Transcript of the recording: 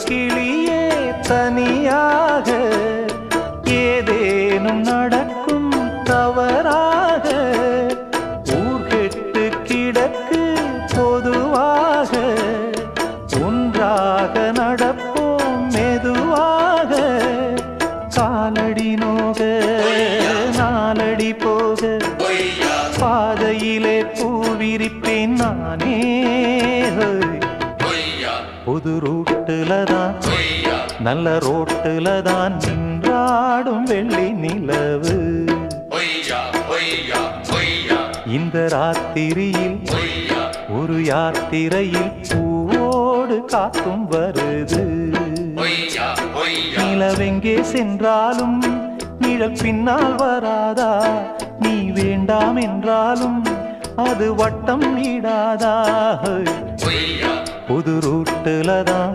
கிளியே தனியாக ஏதேனும் நடக்கும் தவறாக ஊர்கெட்டு கிடக்கு பொதுவாக ஒன்றாக நடப்போம் மெதுவாக காலடி நோக நாலடி போக பாதையிலே பூவிரிப்பேன் நானே புது ரூட்டுலதான் நல்ல ரோட்டுலதான் நின்றாடும் வெள்ளி நிலவு இந்த ராத்திரியில் ஒரு யாத்திரையில் பூவோடு காத்தும் வருது நிலவெங்கே சென்றாலும் நிழல் பின்னால் வராதா நீ வேண்டாம் என்றாலும் அது வட்டம் இடாதா புது ரூட்டுலதான்